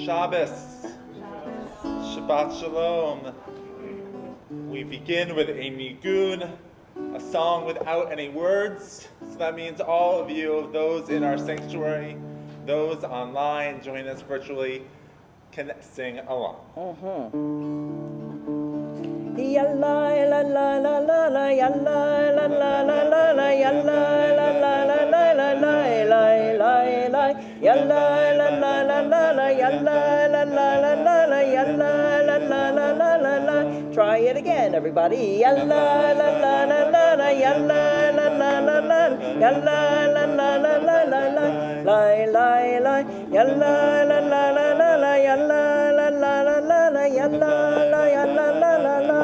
Shabbos. Shabbat Shalom. We begin with a nigun, a song without any words. So that means all of you, those in our sanctuary, those online, join us virtually, can sing along. Yalla la la la la la yalla la la la la la yalla la la la la la la la yalla la la la la la yalla la la la la la yalla la la la la la la. Try it again, everybody. Yalla la la la la la yalla la la la la yalla la la la la la la yalla la la la la la yalla la la la la la yalla la yalla la la la.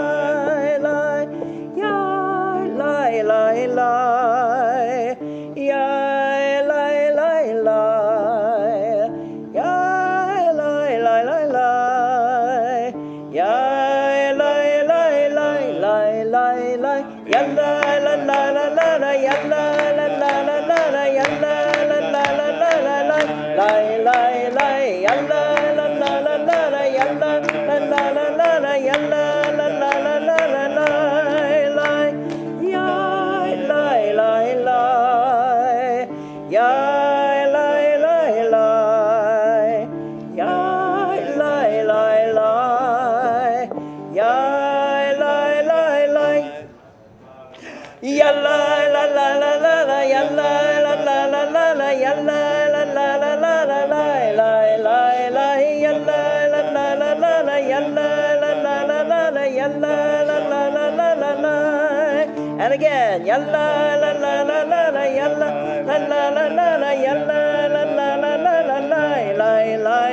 And again, yalla la la la la la yalla la la la la la yalla la la la la la la yalla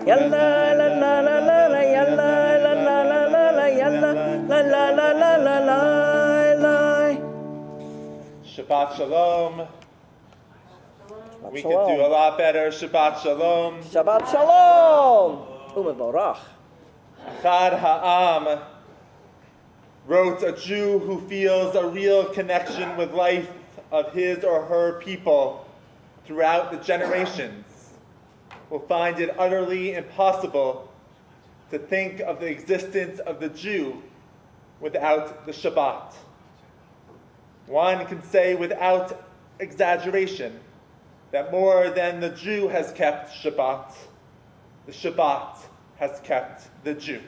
la la la la la yalla la la la la la yalla la la la la la la. Shabbat Shalom. We could do a lot better. Shabbat Shalom. Shabbat Shalom. Umevorach. Chad Ha'am wrote, a Jew who feels a real connection with life of his or her people throughout the generations will find it utterly impossible to think of the existence of the Jew without the Shabbat. One can say without exaggeration that more than the Jew has kept Shabbat, the Shabbat has kept the Jew.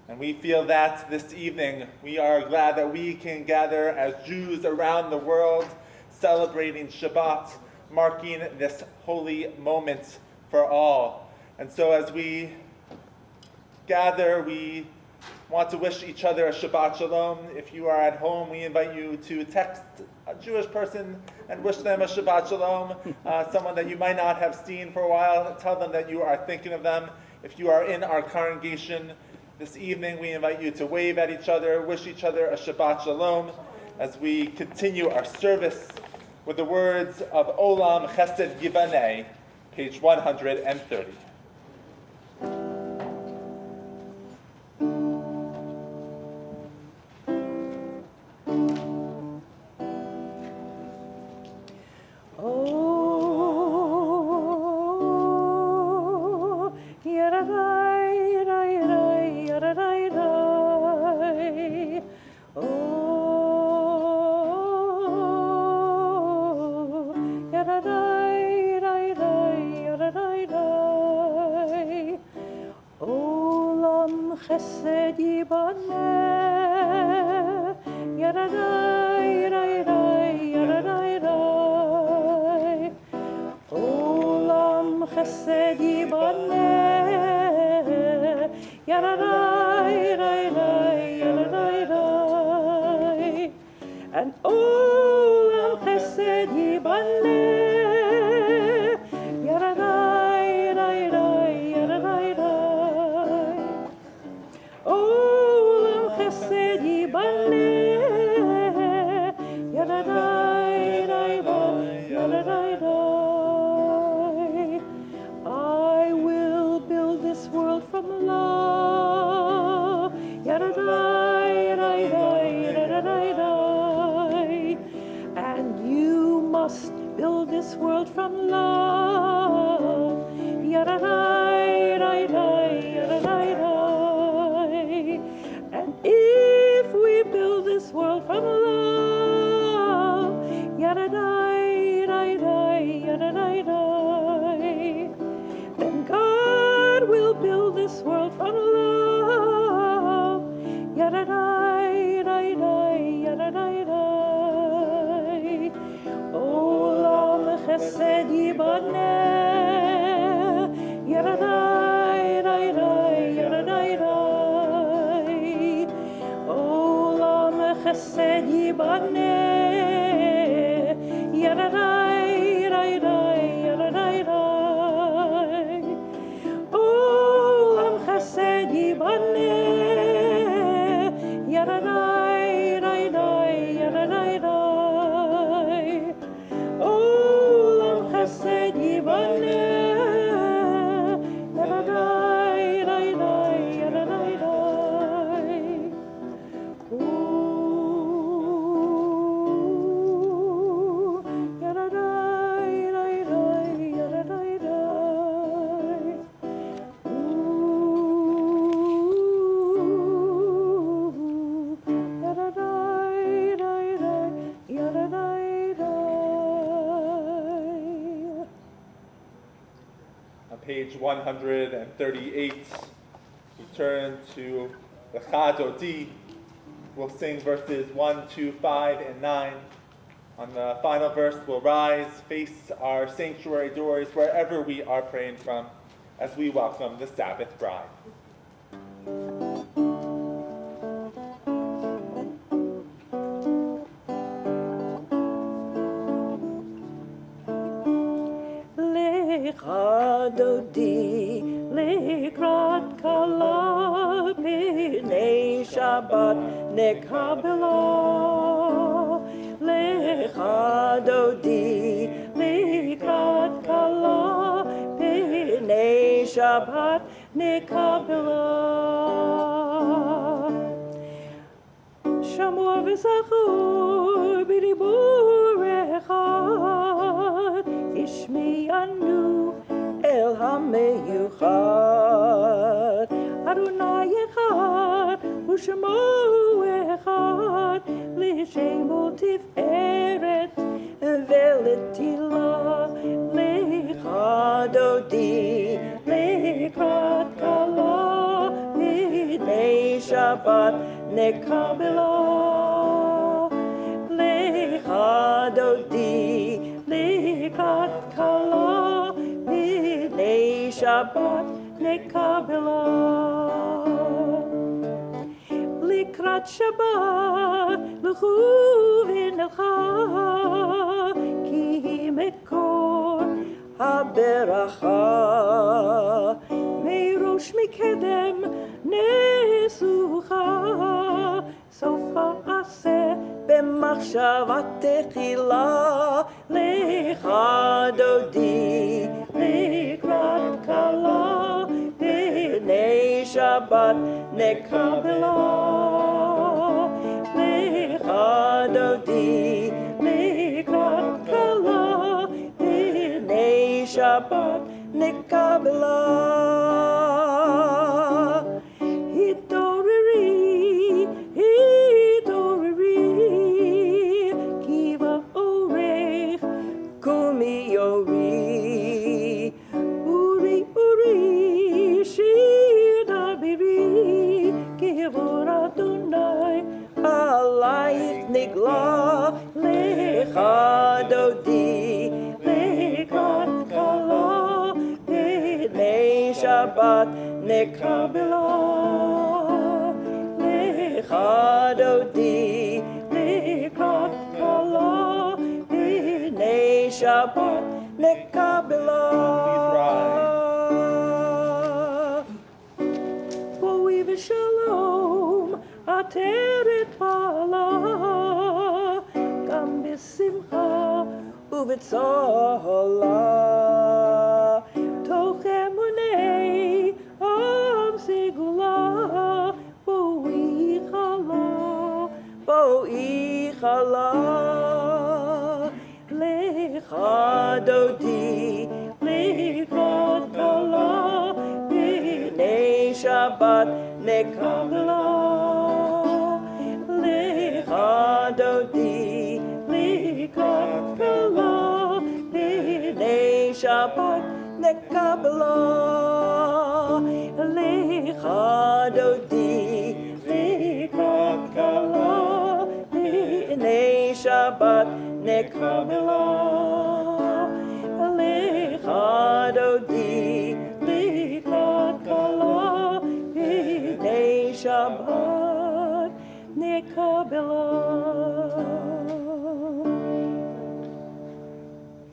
And we feel that this evening. We are glad that we can gather as Jews around the world, celebrating Shabbat, marking this holy moment for all. And so as we gather, we want to wish each other a Shabbat Shalom. If you are at home, we invite you to text a Jewish person and wish them a Shabbat Shalom. Someone that you might not have seen for a while, tell them that you are thinking of them. If you are in our congregation this evening, we invite you to wave at each other, wish each other a Shabbat Shalom, as we continue our service with the words of Olam Chesed Yibaneh, page 130. Chesed yibaneh, yaradai, yaradai, yaradai. Olam chesed yibaneh, yaradai, yaradai, yaradai. And olam chesed yibaneh, yaradai, yaradai, yaradai. Olam chesed yibaneh, yaradai, yaradai. I will build this world from love, yaradai, yaradai, yaradai. And you must build this world from love, yaradai. from love. Yada-dai-dai-dai, then God will build this world from love. Yada-dai-dai-dai, yada-dai-dai. Olam chesed yibaneh. Yada-dai-dai-dai, yada-dai-dai. Olam chesed yibaneh. Yada-dai-dai-dai, yada-dai-dai. Olam chesed yibaneh. Yada-dai-dai-dai, yada-dai-dai. Olam chesed yibaneh. Yada-dai-dai-dai, yada-dai-dai. Ooh, yada-dai-dai-dai, yada-dai-dai. Ooh, yada-dai-dai-dai, yada-dai-dai. On page 138, we turn to the Chadodi. We'll sing verses 1, 2, 5, and 9. On the final verse, we'll rise, face our sanctuary doors wherever we are praying from, as we welcome the Sabbath bride. Lecha dodi lekrat kala p'nei Shabbat nekabela. Lecha dodi lekrat kala p'nei Shabbat nekabela. Shamua v'zachor b'dibur echad. Ishmi'anu el ha-meyuchad. Adonai echad u'shemo echad. L'shemo tiferet ve'letila. Lecha dodi lekrat kala p'nei Shabbat nekabela. Lecha dodi lekrat kala p'nei Shabbat nekabela. Likrat Shabbat l'chu v'nelcha, ki hi mekor haberacha. Meirosh mikedem nesucha, sofa aseh b'machshavat techila. Lecha dodi lekrat kala p'nei Shabbat nekabela. Lecha dodi lekrat kala p'nei Shabbat nekabela. Lecha dodi lekrat kala p'nei Shabbat nekabela. Lecha dodi lekrat kala p'nei Shabbat nekabela. Boi v'shalom ateret pala, gam b'simcha u'v'tzola. Toch emunei am segula. Boi chala. Lecha dodi lekrat kala p'nei Shabbat nekabela. Lecha dodi likot kala b'nei Shabbat nekabla lecha dodi likot kala b'nei Shabbat nekabla lecha dodi likot kala b'nei Shabbat nekabla.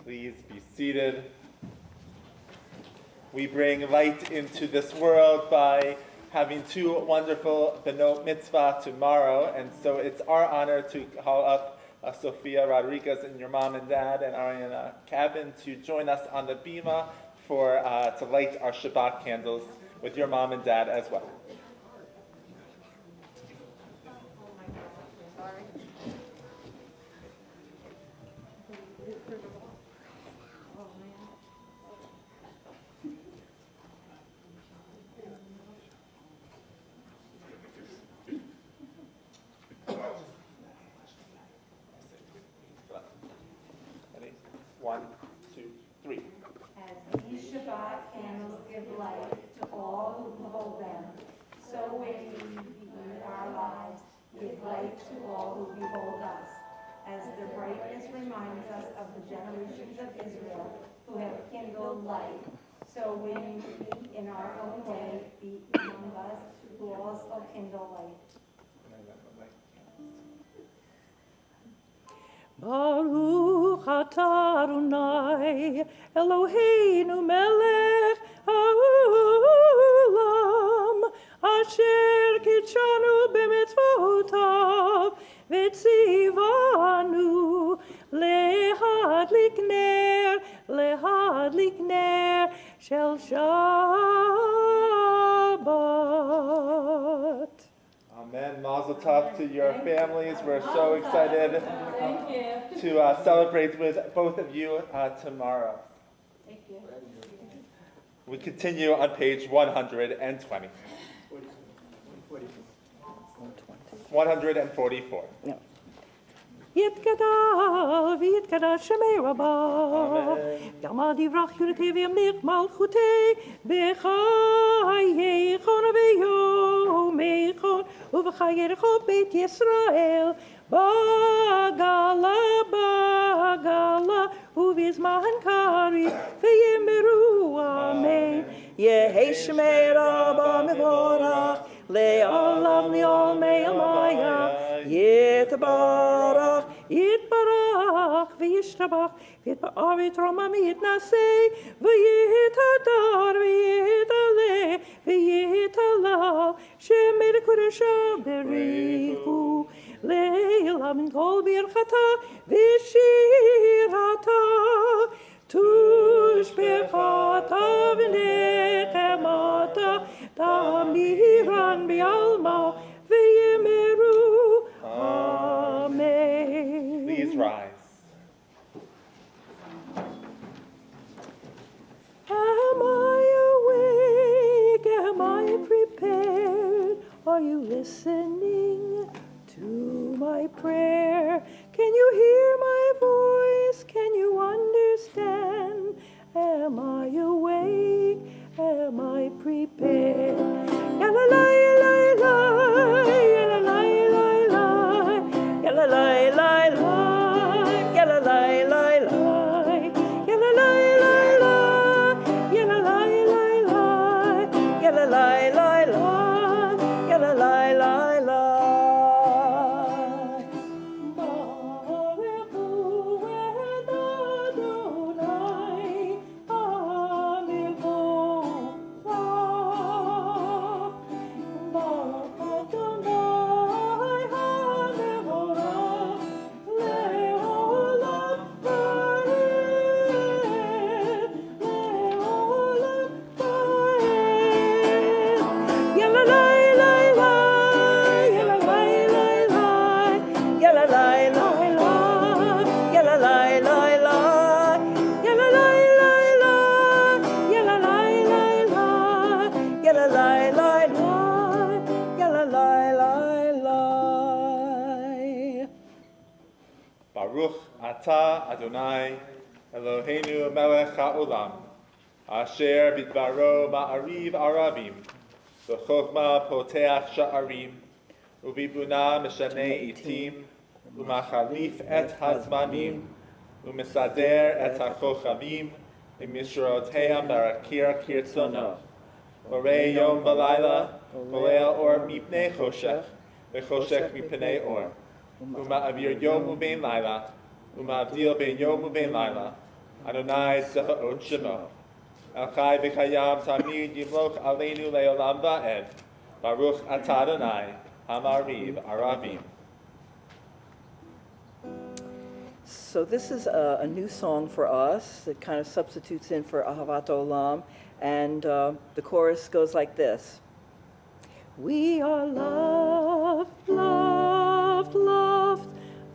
Please be seated. We bring light into this world by having two wonderful Benot Mitzvah tomorrow, and so it's our honor to call up Sophia Rodriguez and your mom and dad and Ariana Cabin to join us on the bima to light our Shabbat candles with your mom and dad as well. Ready? 1, 2, 3. As these Shabbat candles give light to all who behold them, so when we in our lives give light to all who behold us. As the brightness reminds us of the generations of Israel who have kindled light, so when we in our own way be among us who also kindle light. Baruch atah Adonai Eloheinu melech haolam asher kitshanu b'mitzvotav v'tzivanu lehadlik ner shel Shabbat. Amen. Mazel tov to your families. We're so excited to celebrate with both of you tomorrow. Thank you. We continue on page 120. 144. No. Yitkadav, Yitkadav Shemei Rabbah. Yamad Yivrach Yurtei V'Yamlich Malchutei B'chayeichon V'yomeichon Uv'chayerecho Beit Yisrael Bagala Uv'izman Kari V'yimeru Amen. Yehei Shemei Rabbah Mevorach Le'olam Le'olmei Amaya Yitbarach V'yishtabach V'yitba'arit Roma V'yitnasei V'yitadar V'yitaleh V'yitalal Shemei L'Kodesha Berichu Le'elam Kol Birchata V'shirata Tushbechata V'nechemata Tamiran B'alma V'yimeru Amen. Please rise. Am I awake? Am I prepared? Are you listening to my prayer? Can you hear my voice? Can you understand? Am I awake? Am I prepared? Yalalai, lai, lai, yalalai, lai, lai, yalalai, lai, lai, yalalai, lai, lai, yalalai, lai, lai, yalalai, lai, lai, yalalai, lai, lai, yalalai, lai, lai. Baruchu et Adonai, Baruch Adonai, Baruch Atah Adonai Eloheinu Melech HaOlam Asher Bidbaro Ma'ariv Arabim V'chokma Poteach Sha'arim Ubibuna Mishanei Itim Umachalif Et Hazmanim Umisader Et HaKochavim Umishroteam Barakir Kirtzono Orei Yom Balayla Olea Or Mipnei Choshech V'choshech Mipnei Or Uma'avir Yom U'bein Laila Uma'avdil Ben Yom U'bein Laila Adonai Tzevaot Shemo El Chai V'Chayam Tamid Yimloch Aleinu Le'olam Va'ed Baruch Atah Adonai Hamariv Arabim. So this is a new song for us that kind of substitutes in for Ahavat Olam, and the chorus goes like this. We are loved, loved, loved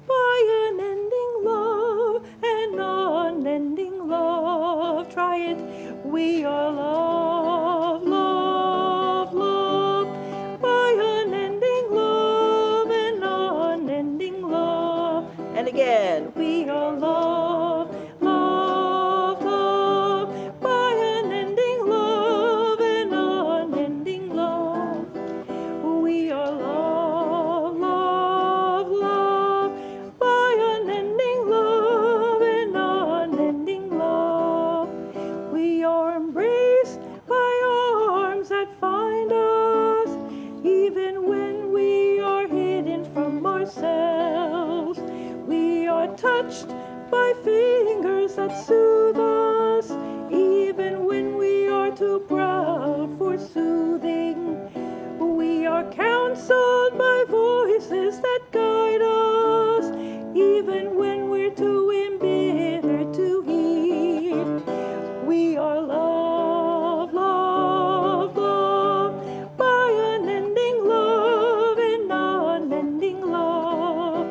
by an ending love, an unending love. Try it. We are loved, loved, loved by an ending love, an unending love. And again, we are loved, loved, loved by an ending love, an unending love. We are loved, loved, loved by an ending love, an unending love. We are embraced by arms that find us, even when we are hidden from ourselves. We are touched by fingers that soothe us, even when we are too proud for soothing. We are counseled by voices that guide us, even when we're too embittered to heed. We are loved, loved, loved by an ending love, an unending love.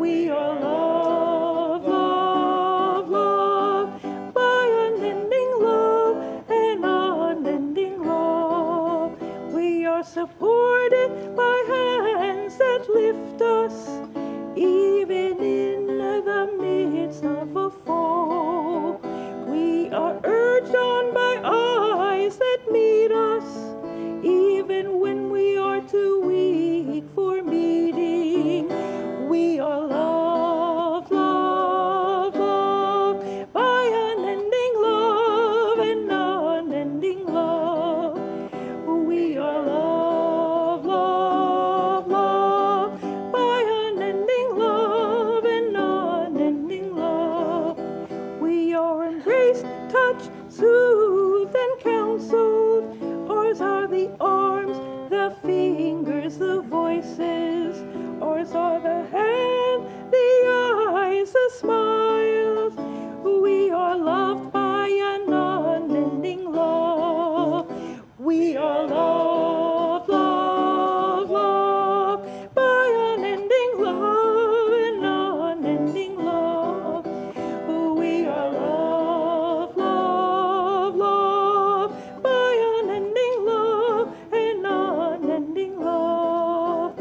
We are loved, loved, loved by an ending love, an unending love. We are supported by hands that lift us, even in the midst of a fall. We are urged on by eyes that meet us, even when we are too weak for meeting. We are loved, loved, loved by an ending love, an unending love. We are loved, loved, loved by an ending love, an unending love. We are embraced, touched, soothed, and counseled. Ours are the arms, the fingers, the voices. Ours are the hands, the eyes, the smiles. We are loved by an unending love. We are loved, loved, loved by an ending love, an unending love. We are loved, loved, loved by an ending love, an unending love.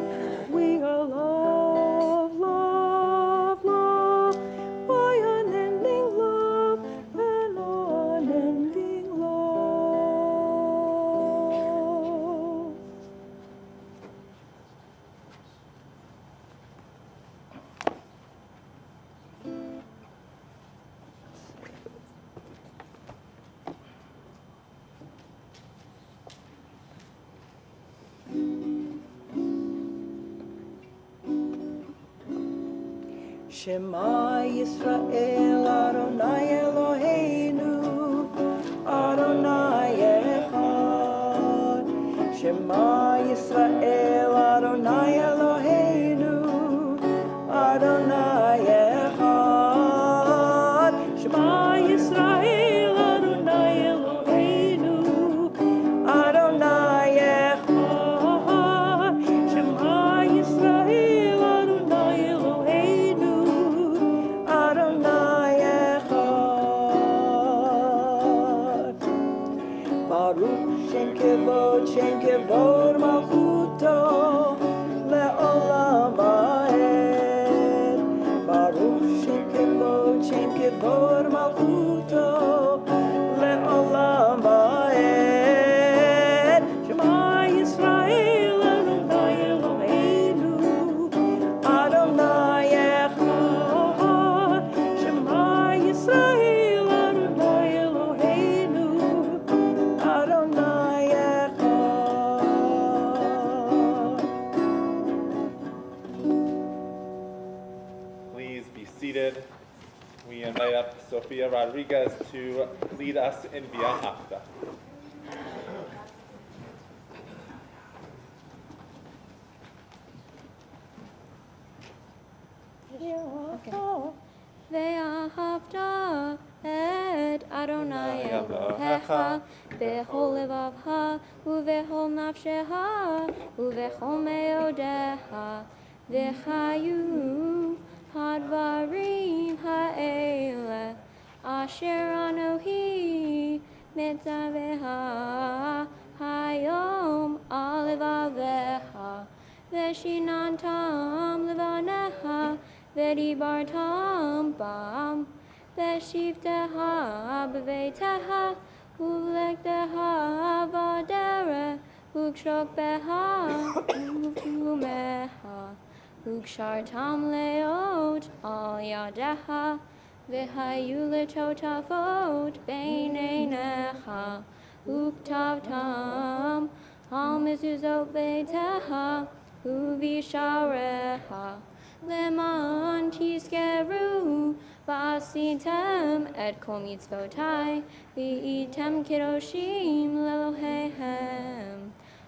We are loved, loved, loved by an ending love, an unending love. Shema Yisrael Adonai Eloheinu Adonai Echad. Shema Yisrael Adonai Eloheinu Adonai Echad. Shema Yisrael Adonai Eloheinu Adonai Echad. Shema Yisrael Adonai Eloheinu Adonai Echad. Baruch Shem Kevod Malchuto seated, we invite up Sophia Rodriguez to lead us in Via Acta. ואהבת את אדוני אלוהיך בכל לבבך ובכל נפשך ובכל מאודיך וחיו הדברים האלה אשר אנוכי מצווה היום על לבביך ושיננתם לבניך ודיברתם בם בשבתך בביתך ובלכתך בדרך וקשוקבך ובפומך וקשרתם להיות על ידיך והיו לטוטפות בין עיניך וכתבתם על מזוזות ביתך ובשעריך למען תזכרו ועשיתם את כל מצוותי והייתם קדושים לאלוהיכם.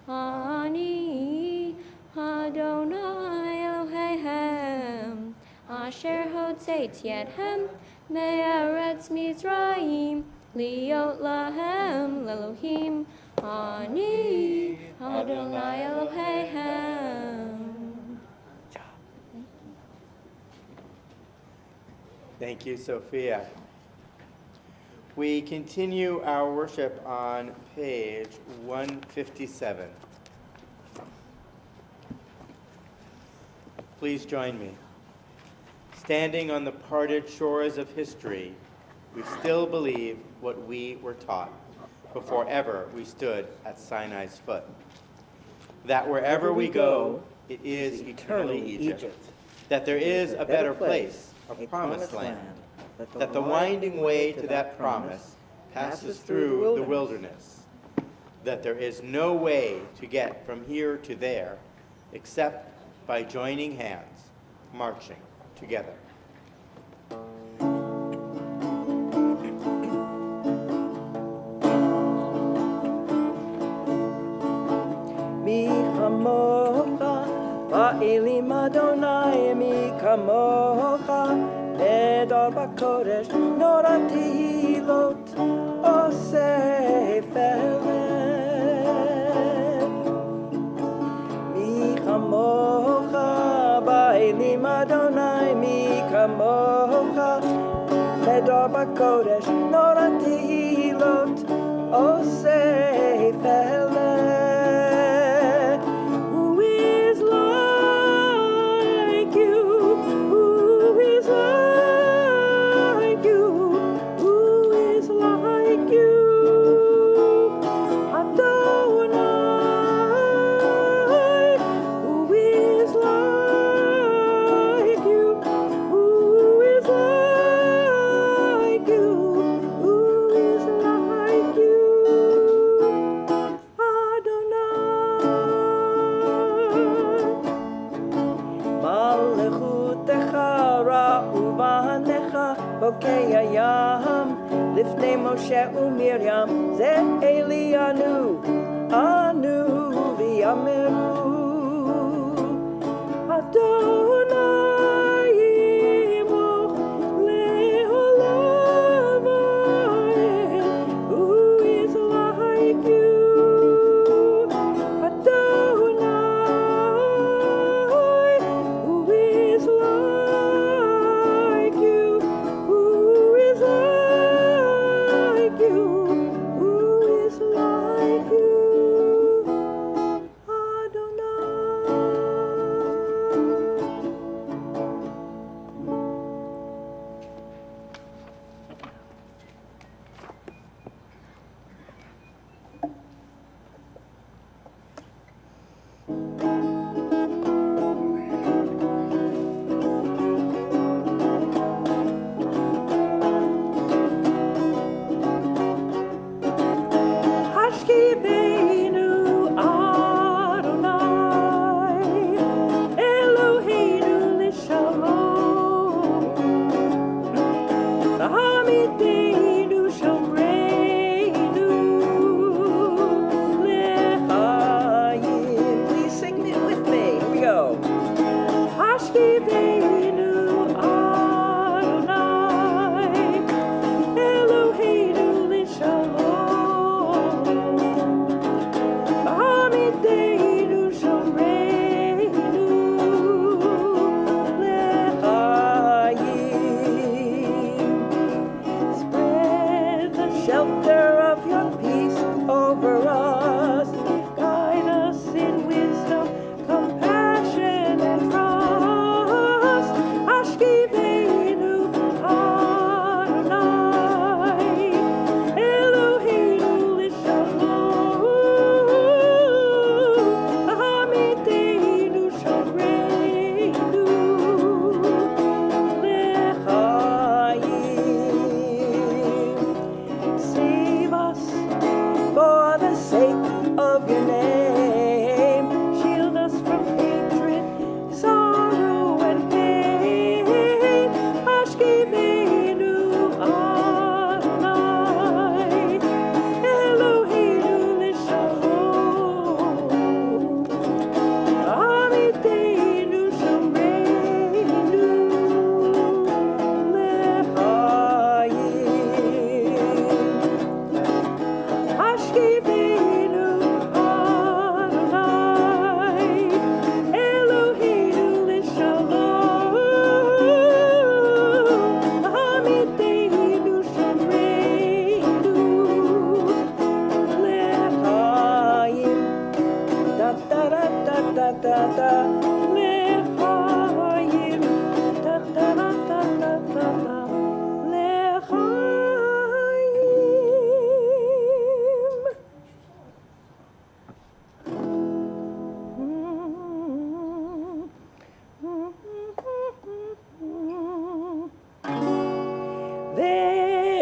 אני אדוני אלוהיכם אשר הוצאתי אתכם מארץ מצרים להיות להם לאלוהים. אני אדוני אלוהיכם. Thank you, Sophia. We continue our worship on page 157. Please join me. Standing on the parted shores of history, we still believe what we were taught before ever we stood at Sinai's foot. That wherever we go, it is eternally Egypt. That there is a better place, a promised land, that the winding way to that promise passes through the wilderness, that there is no way to get from here to there except by joining hands, marching together. Mi chamocha, ba'elim Adonai, mi kamocha. Edor b'kodesh, norati lot, osei felet. Mi chamocha, ba'elim Adonai, mi kamocha. Edor b'kodesh, norati lot, osei felet. Who is like you? Who is like you? Who is like you? Adonai. Who is like you? Who is like you? Who is like you? Adonai. Malechutecha ra'u v'hanecha bokei hayam lifnei Moshe u'Miriam ze Elianu anu v'yameru Adonai yimoch le'olam va'ed. Who is like you? Adonai. Who is like you? Who is like you? Who is like you? Adonai.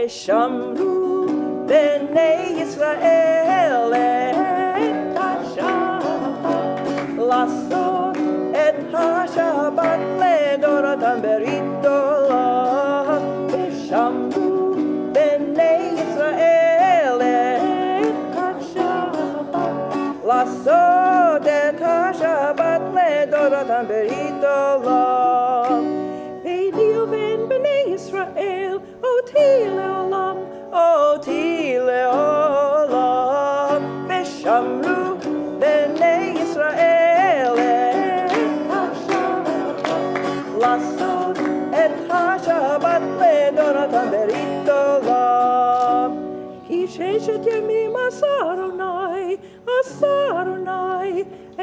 ושמרו בני ישראל את השבת, לעשות את השבת לדורותם ברית עולם. ושמרו בני ישראל את השבת, לעשות את השבת לדורותם ברית עולם. ביני ובין בני ישראל אותי לעולם, אותי לעולם. ושמרו בני ישראל את השבת, לעשות את השבת לדורותם ברית עולם. כי ששת ימים עשה אדוני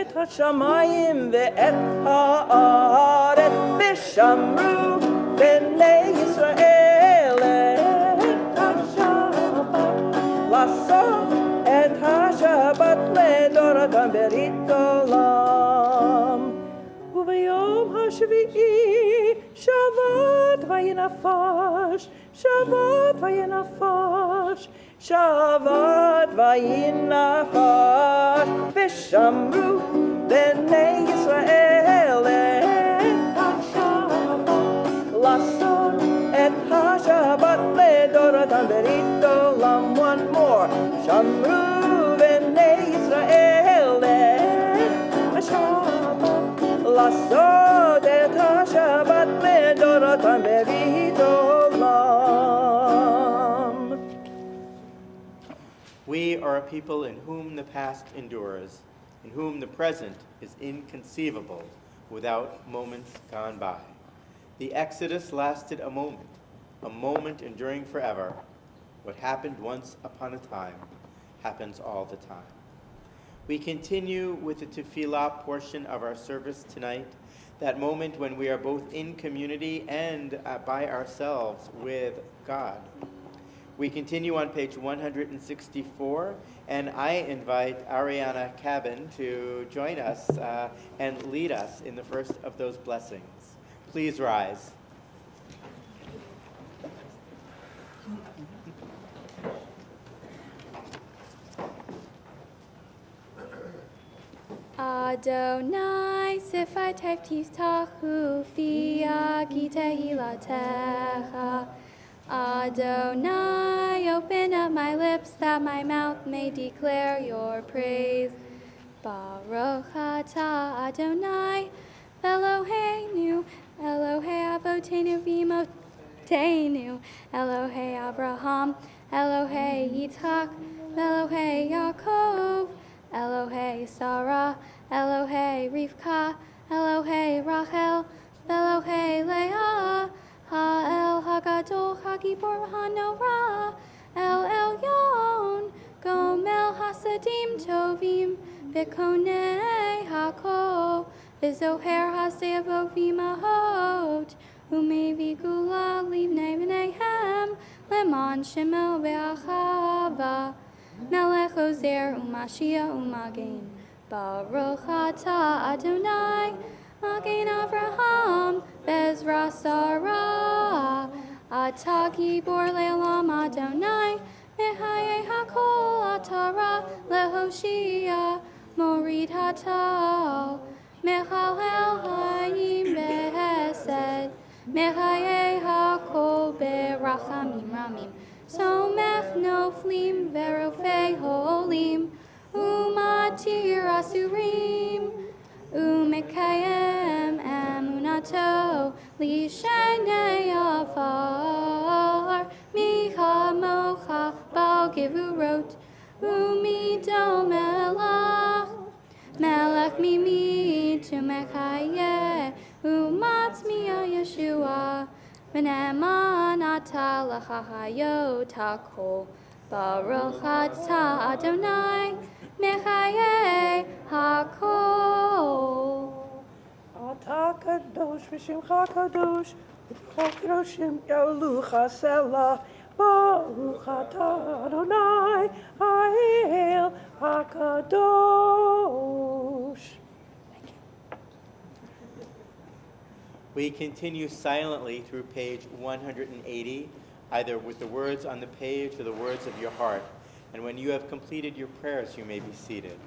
את השמיים ואת הארץ. ושמרו בני ישראל את השבת, לעשות את השבת לדורותם ברית עולם. וביום השביעי שבת וינפש, שבת וינפש, שבת וינפש. ושמרו בני ישראל את השבת, לעשות את השבת לדורותם ברית עולם. One more. שמרו בני ישראל את השבת, לעשות את השבת לדורותם ברית עולם. We are a people in whom the past endures, in whom the present is inconceivable without moments gone by. The Exodus lasted a moment enduring forever. What happened once upon a time happens all the time. We continue with the tefillah portion of our service tonight, that moment when we are both in community and by ourselves with God. We continue on page 164, and I invite Ariana Cabin to join us and lead us in the first of those blessings. Please rise. Adonai, sifai teftistachu fia gitehilatecha. Adonai, open up my lips that my mouth may declare your praise. Baruch atah Adonai, Eloheinu, Elohei Avotenu v'imotenu, Elohei Abraham, Elohei Yitzchak, Elohei Yaakov, Elohei Sarah, Elohei Rivka, Elohei Rachel, Elohei Leah, Ha'el Hagadol Hagibor Hanorah, El Elyon, Gomel Hasadim Tovim, V'konei Hakol, V'zoher Haseavot V'imahot, Umevi Gula Livnei V'neihem, Leman Shemo Ve'achava, Melech Ozer Umashia Umagen, Baruch atah Adonai, Magen Avraham, Bezra Sarah, Atah Gibor Le'olam Adonai, Mehaye Hakol Atara Lehoshia, Morid Hatal, Mechalel Hayim Behesed, Mehaye Hakol Berachamim Ramim, Somech Noflim Verofei Holim, Umatir Asurim, Umekayem Emunato, Lishenei Afar, Micha Mocha Bal Givurot, Umido Melach, Melech Mimi Tumechaye, Umatzmiya Yeshua, V'ne'eman atah l'chachayot hakol, Baruch atah Adonai, Mechaye hakol. אתה קדוש ושמך קדוש, ובכל קדושים יעלוך סלע. ברוך אתה אדוני, האל הקדוש. We continue silently through page 180 either with the words on the page or the words of your heart. And when you have completed your prayers, you may be seated.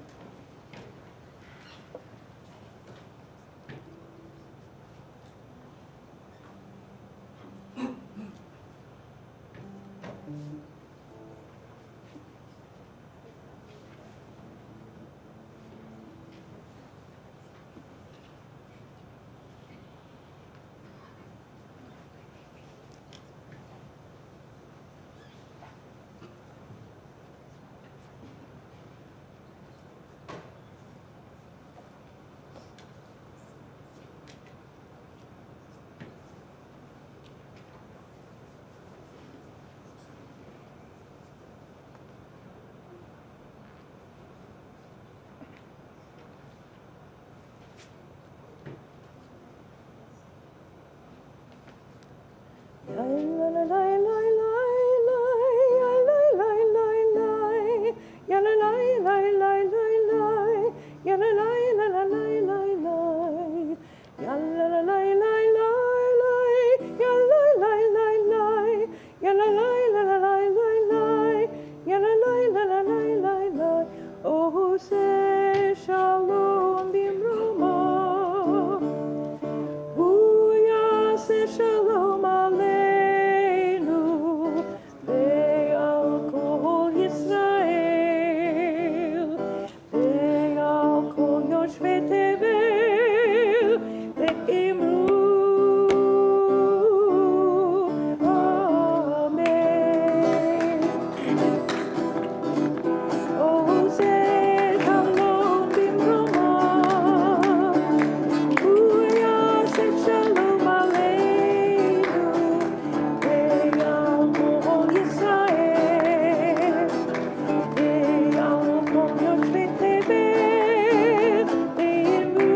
Oh, say shalom bimroma. Say shalom aleinu, ve'al kol Yisrael, ve'al kol yoshvei tevel, ve'imru amen. Oh, say shalom bimroma. Say shalom aleinu, ve'al kol Yisrael, ve'al kol yoshvei tevel, ve'imru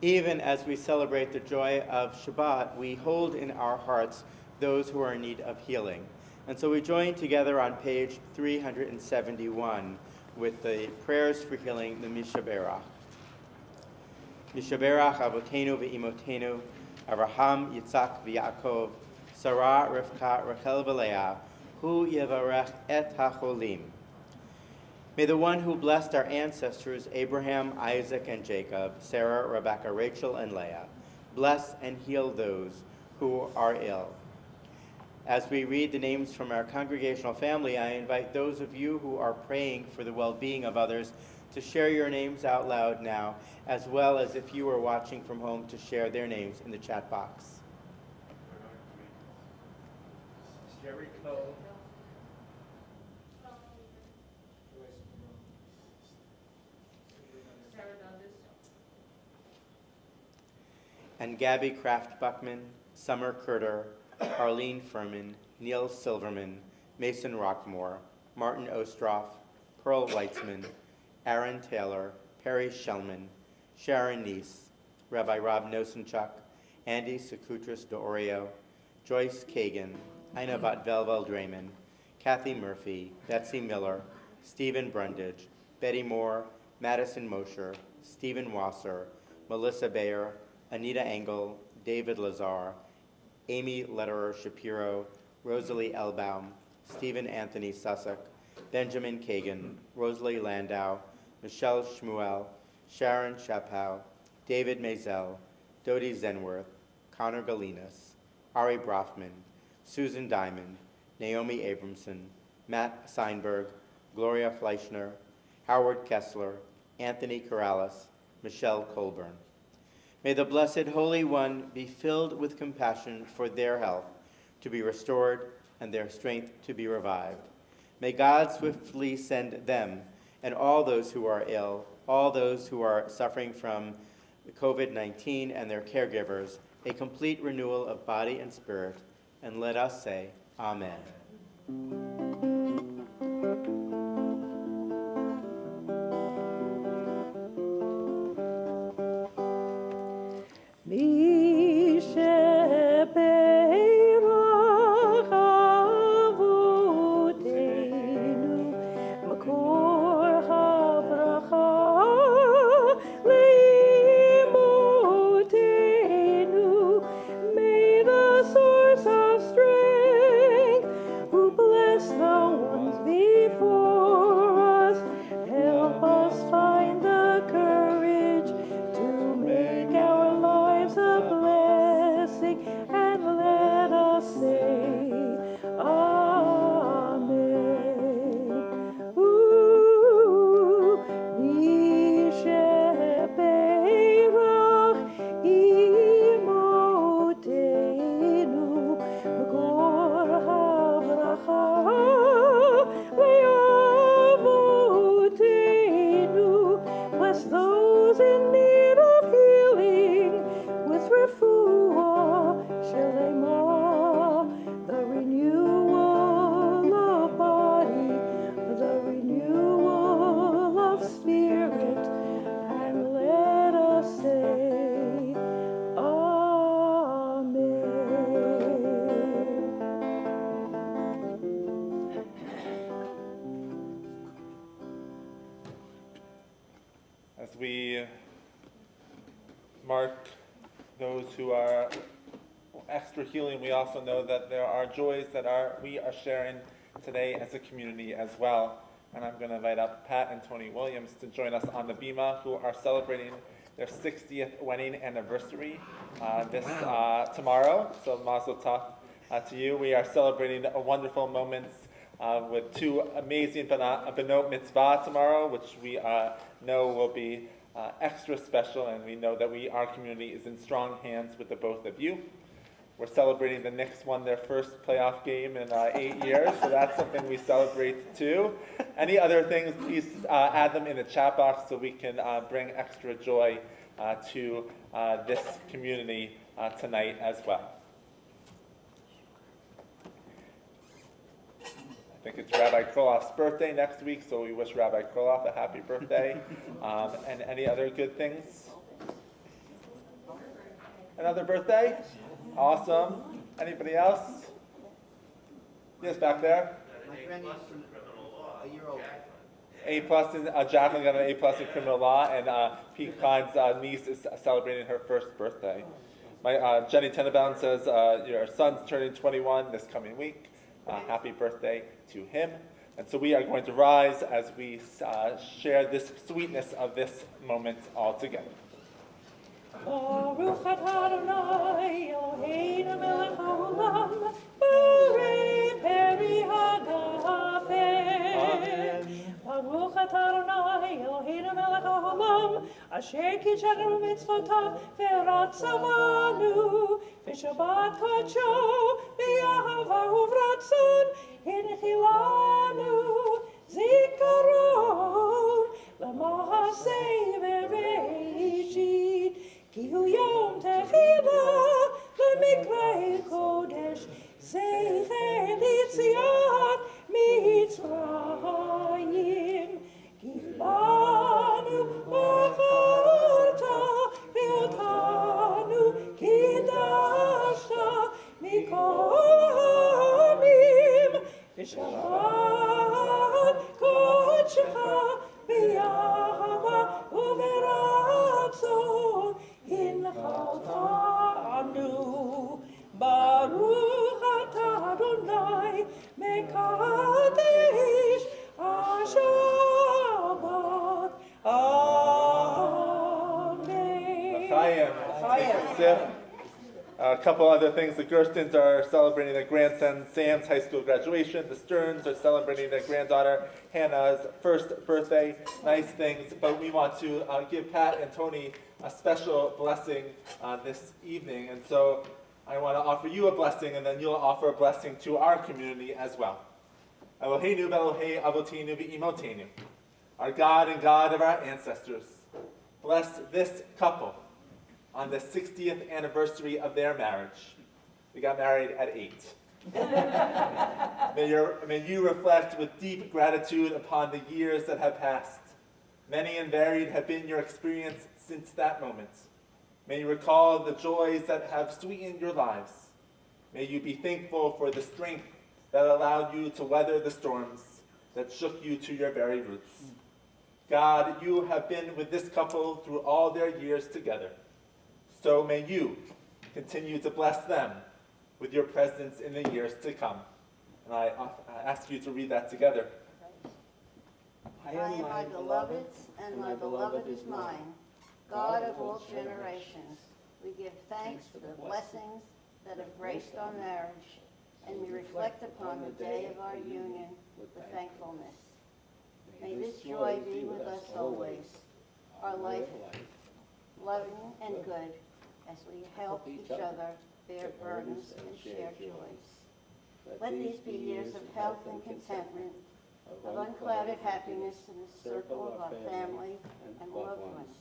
Even as we celebrate the joy of Shabbat, we hold in our hearts those who are in need of healing. And so we join together on page 371 with the prayers for healing, the Mishaberach. Mishaberach Avotenu ve'imotenu, Avraham, Yitzhak, ve'Yaakov, Sarah, Rivka, Rachel, ve'Leah, hu yevarech et hacholim. May the one who blessed our ancestors, Abraham, Isaac, and Jacob, Sarah, Rebekah, Rachel, and Leah, bless and heal those who are ill. As we read the names from our congregational family, I invite those of you who are praying for the well-being of others to share your names out loud now, as well as if you are watching from home to share their names in the chat box. Jericho. And Gabby Kraft-Buckman, Summer Curter, Arlene Furman, Neil Silverman, Mason Rockmore, Martin Ostroff, Pearl Weitzman, Aaron Taylor, Perry Shellman, Sharon Neese, Rabbi Rob Nosenchuk, Andy Secutris D'Oreo, Joyce Kagan, Ina Bat-Velvel Draymond, Kathy Murphy, Betsy Miller, Stephen Brundage, Betty Moore, Madison Mosher, Stephen Wasser, Melissa Bayer, Anita Engel, David Lazar, Amy Lederer Shapiro, Rosalie Elbaum, Stephen Anthony Sussex, Benjamin Kagan, Rosalie Landau, Michelle Shmuel, Sharon Chapow, David Mazel, Dodie Zenworth, Connor Galinas, Ari Brofman, Susan Diamond, Naomi Abramson, Matt Seinberg, Gloria Fleischner, Howard Kessler, Anthony Corrales, Michelle Colburn. May the Blessed Holy One be filled with compassion for their health to be restored and their strength to be revived. May God swiftly send them and all those who are ill, all those who are suffering from COVID-19 and their caregivers, a complete renewal of body and spirit, and let us say, Amen. As we mark those who are extra healing, we also know that there are joys that we are sharing today as a community as well. And I'm going to invite up Pat and Tony Williams to join us on the Bima, who are celebrating their 60th wedding anniversary tomorrow. So mazel tov to you. We are celebrating wonderful moments with two amazing Benot Mitzvah tomorrow, which we know will be extra special, and we know that our community is in strong hands with the both of you. We're celebrating the Knicks won their first playoff game in 8 years, so that's something we celebrate too. Any other things, please add them in the chat box so we can bring extra joy to this community tonight as well. I think it's Rabbi Krolof's birthday next week, so we wish Rabbi Kroloff a happy birthday. And any other good things? Another birthday? Awesome. Anybody else? Yes, back there. My friend is from a year old. A plus in Jacqueline got an A plus in criminal law, and Pete Klein's niece is celebrating her first birthday. My Jenny Tenenbaum says your son's turning 21 this coming week. Happy birthday to him. And so we are going to rise as we share this sweetness of this moment all together. Baruch atah Adonai Eloheinu melech haolam, borei peri hagafen. Baruch atah Adonai Eloheinu melech haolam, asher kidshanu mitzvotav v'ratzavanu, v'shabbat kodsho v'yahava uvratzon hinchilanu zikaron l'mahasei v'reishit. Ki hu yom tefillah lemikvei kodesh zeicher litziat mitzrayim. Ki banu b'charta v'otanu kidashta mikol ha'amim v'shabbat kodshecha v'yahava uveratzon Hinchotanu, Baruch atah Adonai Mekadesh HaShabbat. Amen. L'chaim. Take a sip. A couple other things. The Gerstens are celebrating their grandson Sam's high school graduation. The Stearns are celebrating their granddaughter Hannah's first birthday. Nice things. But we want to give Pat and Tony a special blessing this evening. And so I want to offer you a blessing, and then you'll offer a blessing to our community as well. Eloheinu v'Elohei Avotenu v'Imotenu. Our God and God of our ancestors, bless this couple on the 60th anniversary of their marriage. We got married at 8. May you reflect with deep gratitude upon the years that have passed. Many and varied have been your experience since that moment. May you recall the joys that have sweetened your lives. May you be thankful for the strength that allowed you to weather the storms that shook you to your very roots. God, you have been with this couple through all their years together. So may you continue to bless them with your presence in the years to come. And I ask you to read that together. I am my beloved's, and my beloved is mine. God of all generations, we give thanks for the blessings that have graced our marriage, and we reflect upon the day of our union with thankfulness. May this joy be with us always, our life loving and good, as we help each other bear burdens and share joys. Let these be years of health and contentment, of unclouded happiness in the circle of our family and loved ones,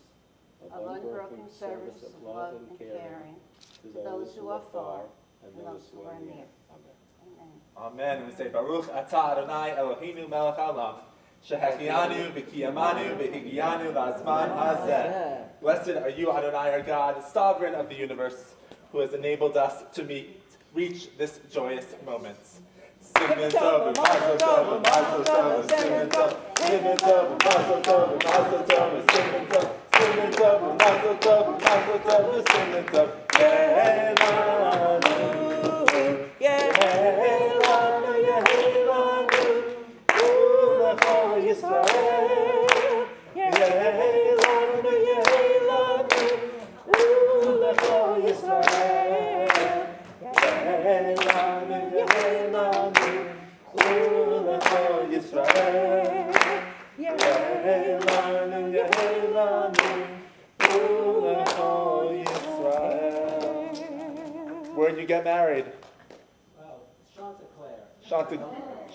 of unbroken service of love and caring to those who are far and those who are near. Amen. Amen. And we say, Baruch atah Adonai Eloheinu melech haolam, shehechianu v'kiyamanu v'higianu v'azman hazeh. Blessed are you, Adonai, our God, sovereign of the universe, who has enabled us to reach this joyous moment. Simen tov, mazel tov, mazel tov, simen tov, simen tov, mazel tov, mazel tov, simen tov, simen tov, mazel tov, mazel tov, simen tov. Yehelanu, Yehelanu, Yehelanu, Ulechol Yisrael. Yehelanu, Yehelanu, Ulechol Yisrael. Yehelanu, Yehelanu, Ulechol Yisrael. Yehelanu, Yehelanu, Ulechol Yisrael. Where'd you get married?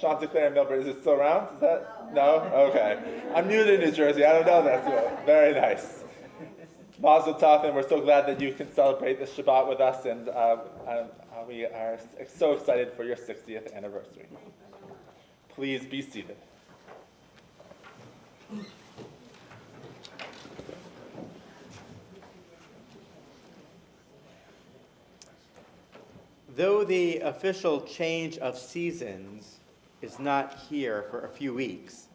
Chanticleer and Milford. Is it still around? Is that? No? Okay. I'm new to New Jersey. I don't know that. Very nice. Mazel tov, and we're so glad that you can celebrate this Shabbat with us, and we are so excited for your 60th anniversary. Please be seated. Though the official change of seasons is not here for a few weeks,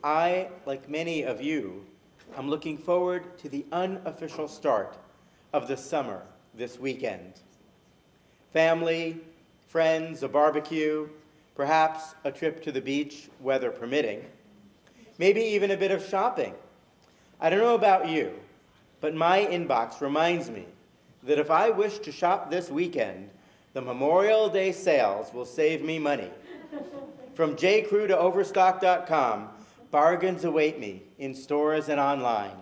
I, like many of you, am looking forward to the unofficial start of the summer this weekend. Family, friends, a barbecue, perhaps a trip to the beach, weather permitting, maybe even a bit of shopping. I don't know about you, but my inbox reminds me that if I wish to shop this weekend, the Memorial Day sales will save me money. From JCrew to Overstock.com, bargains await me in stores and online.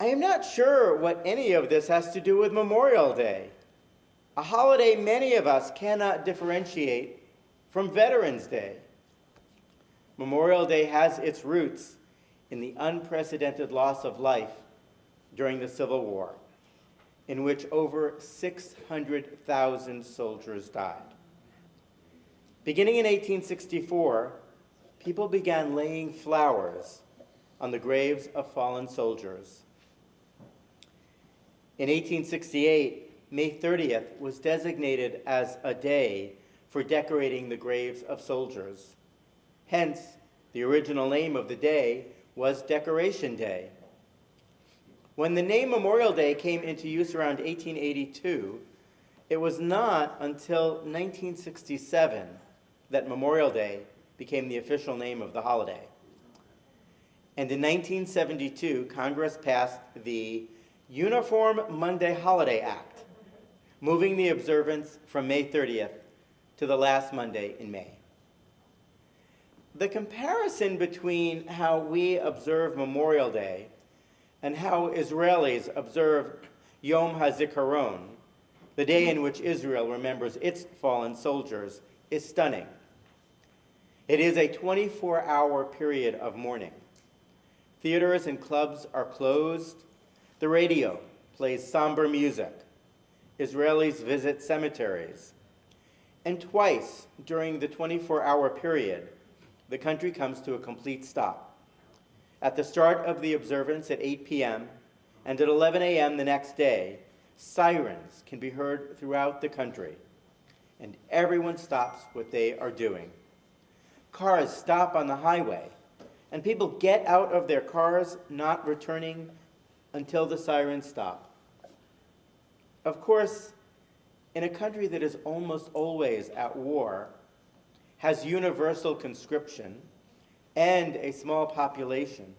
I am not sure what any of this has to do with Memorial Day, a holiday many of us cannot differentiate from Veterans Day. Memorial Day has its roots in the unprecedented loss of life during the Civil War, in which over 600,000 soldiers died. Beginning in 1864, people began laying flowers on the graves of fallen soldiers. In 1868, May 30th was designated as a day for decorating the graves of soldiers. Hence, the original name of the day was Decoration Day. When the name Memorial Day came into use around 1882, It was not until 1967 that Memorial Day became the official name of the holiday. And in 1972, Congress passed the Uniform Monday Holiday Act, moving the observance from May 30th to the last Monday in May. The comparison between how we observe Memorial Day and how Israelis observe Yom HaZikaron, the day in which Israel remembers its fallen soldiers, is stunning. It is a 24-hour period of mourning. Theaters and clubs are closed. The radio plays somber music. Israelis visit cemeteries. And twice during the 24-hour period, the country comes to a complete stop. At the start of the observance at 8 p.m. and at 11 a.m. the next day, sirens can be heard throughout the country, and everyone stops what they are doing. Cars stop on the highway, and people get out of their cars, not returning until the sirens stop. Of course, in a country that is almost always at war, has universal conscription, and a small population,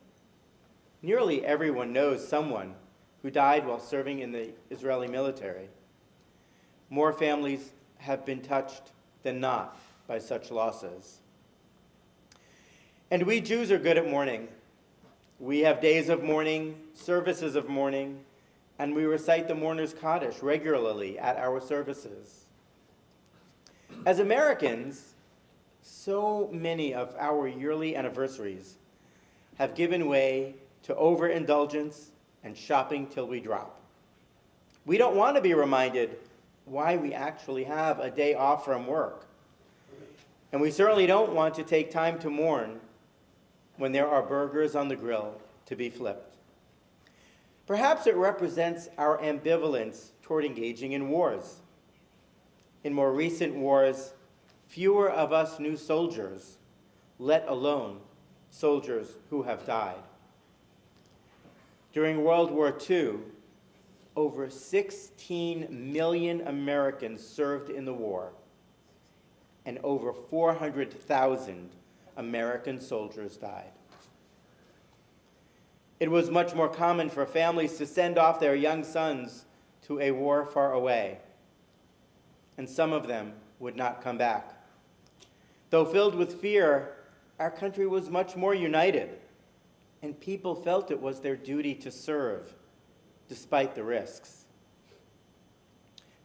nearly everyone knows someone who died while serving in the Israeli military. More families have been touched than not by such losses. And we Jews are good at mourning. We have days of mourning, services of mourning, and we recite the Mourner's Kaddish regularly at our services. As Americans, so many of our yearly anniversaries have given way to overindulgence and shopping till we drop. We don't want to be reminded why we actually have a day off from work. And we certainly don't want to take time to mourn when there are burgers on the grill to be flipped. Perhaps it represents our ambivalence toward engaging in wars. In more recent wars, fewer of us knew soldiers, let alone soldiers who have died. During World War II, over 16 million Americans served in the war, and over 400,000 American soldiers died. It was much more common for families to send off their young sons to a war far away, and some of them would not come back. Though filled with fear, our country was much more united, and people felt it was their duty to serve, despite the risks.